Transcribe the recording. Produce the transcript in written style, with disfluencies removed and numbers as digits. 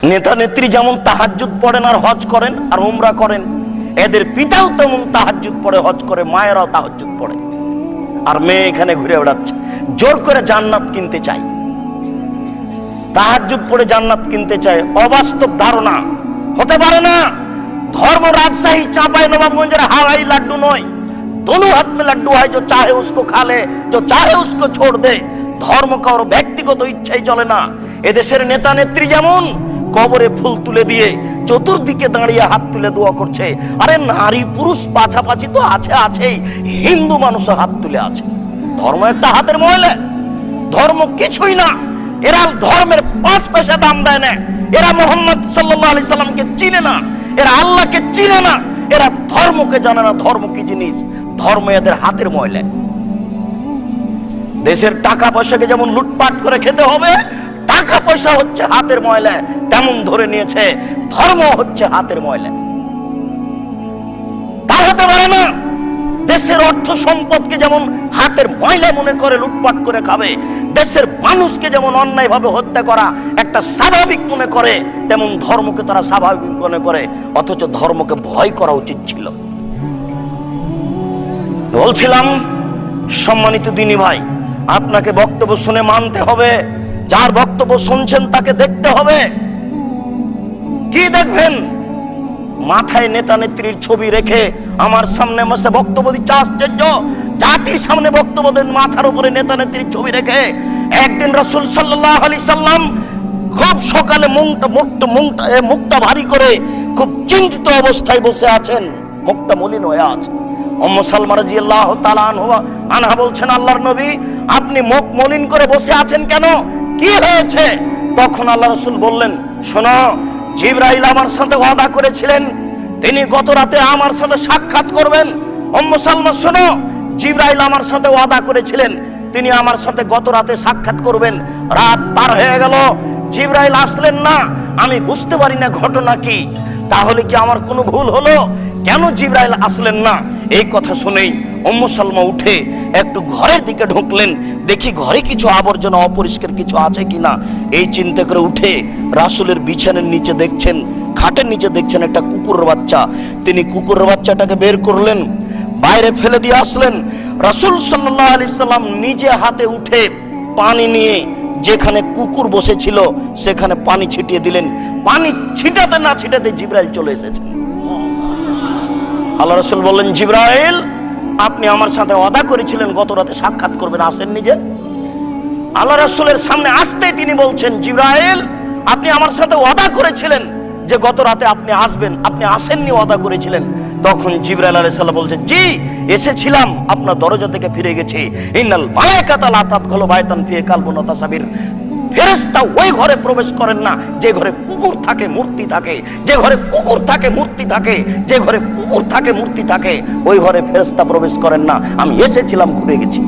নেতা নেত্রী যেমন তাহাজ্জুদ পড়েন আর হজ করেন আর উমরা করেন, এদের পিতাও তেমন তাহাজ্জুদ পড়ে, হজ করে, মায়েরাও তাহাজ্জুদ পড়ে। আর মেয়ে এখানে ঘুরে বেড়াচ্ছে, জোর করে জান্নাত কিনতে চাই, তাহাজ্জুদ পড়ে জান্নাত কিনতে চায়। অবাস্তব ধারণা, হতে পারে না। ধর্ম রাজশাহী চাঁপাই नवाबगंज हवाई लड्डू नয়, दोनों हाथ में लड्डू है, जो चाहे उसको खा ले, जो चाहे उसको छोड़ दे। ধর্ম কারো ব্যক্তিগত ইচ্ছাই চলে না। এদেশের নেতা নেত্রী যেমন কবরে ফুল তুলে দিয়ে চতুর্দিকে দাঁড়িয়ে হাত তুলে দোয়া করছে, আরে নারী পুরুষ পাছাপাছি তো আছে, আছেই, হিন্দু মানুষও হাত তুলে আছে। ধর্ম একটা হাতের ময়লা, ধর্ম কিছুই না। এরা ধর্মের 5 পয়সা দাম দেয় না। এরা মোহাম্মদ সাল্লাল্লাহু আলাইহি সাল্লামকে চিনে না, এরা আল্লাহকে চিনে না, এরা ধর্মকে জানে না। ধর্ম কি জিনিস? ধর্ম এদের হাতের ময়লা। দেশের টাকা পয়সাকে যেমন লুটপাট করে খেতে হবে, টাকা পয়সা হচ্ছে হাতের ময়লা, তেমন ধরে নিয়েছে ধর্ম হচ্ছে হাতের ময়লা। তা হতে পারে না। দেশের অর্থ সম্পদকে যেমন হাতের ময়লা মনে করে লুটপাট করে খাবে, দেশের মানুষকে যেমন অন্যায়ভাবে হত্যা করা একটা স্বাভাবিক মনে করে, তেমন ধর্মকে তারা স্বাভাবিক মনে করে। অথচ ধর্মকে ভয় করা উচিত ছিল। বলছিলাম, সম্মানিত দিনী ভাই, আপনাকে বক্তব্য শুনে মানতে হবে, যার বক্তব্য শুনছেন তাকে দেখতে হবে। কি দেখবেন? মাথায় নেতা নেত্রীর ছবি রেখে আমার সামনে বসে বক্তব্য দিচ্ছে, আশ্চর্য। জাতির সামনে বক্তব্য দেন মাথার উপরে নেতা নেত্রীর ছবি রেখে। একদিন রাসূল সাল্লাল্লাহু আলাইহি সাল্লাম খুব সকালে মুখটা ভারী করে খুব চিন্তিত অবস্থায় বসে আছেন, মুখটা মলিন হয়ে আছে। উম্মে সালমা রাদিয়াল্লাহু তাআলা আনহা বলছেন, আল্লাহর নবী, আপনি মুখ মলিন করে বসে আছেন কেন? কি হয়েছে? তখন আল্লাহ রাসূল বললেন, শোনো, জিবরাইল আমার সাথে ওয়াদা করেছিলেন, তিনি গত রাতে আমার সাথে সাক্ষাৎ করবেন। উম্মে সালমা, শোনো, জিবরাইল আমার সাথে ওয়াদা করেছিলেন, তিনি আমার সাথে গত রাতে সাক্ষাৎ করবেন। রাত পার হয়ে গেল, জিবরাইল আসলেন না। আমি বুঝতে পারি না ঘটনা কি। তাহলে কি আমার কোনো ভুল হলো? কেন জিবরাইল আসলেন না? এই কথা শুনেই উম্মে সালমা উঠে একটু ঘরের দিকে ঢুকলেন, দেখি ঘরে কিছু আবর্জনা অপরিষ্কার কিছু আছে কিনা। এই চিন্তা করে উঠে রাসূলের বিছানার নিচে দেখছেন, খাটের নিচে দেখছেন একটা কুকুরের বাচ্চা। তিনি কুকুরের বাচ্চাটাকে বের করলেন, বাইরে ফেলে দিয়ে আসলেন। রাসূল সাল্লাল্লাহু আলাইহি সাল্লাম নিজে হাতে উঠে পানি নিয়ে যেখানে কুকুর বসেছিল সেখানে পানি ছিটিয়ে দিলেন। পানি ছিটাতে না ছিটাতে জিবরাইল চলে এসেছেন। আল্লাহ রাসূল বললেন, জিবরাইল, আপনি আমার সাথে ওয়াদা করেছিলেন গত রাতে সাক্ষাৎ করবেন, আসেন নিজে। আল্লাহ রাসূলের সামনে আসতেই তিনি বলছেন, জিবরাইল, আপনি আমার সাথে ওয়াদা করেছিলেন যে গত রাতে আপনি আসবেন, আপনি আসেননি, ওয়াদা করেছিলেন। তখন জিবরাইল আলাইহিস সালাম বলছেন, জি এসেছিলাম, আপনার দরজা থেকে ফিরে গেছি। ইন্নাল মালায়েকাতা লা তাদখুলু বাইতান ফিহি কালবুন ওয়া তাসাবির। ফেরেশতা ওই ঘরে প্রবেশ করেন না যে ঘরে কুকুর থাকে, মূর্তি থাকে। যে ঘরে কুকুর থাকে, মূর্তি থাকে, যে ঘরে কুকুর থাকে, মূর্তি থাকে, ওই ঘরে ফেরেশতা প্রবেশ করেন না। আমি এসেছিলাম, ঘুরে গেছি।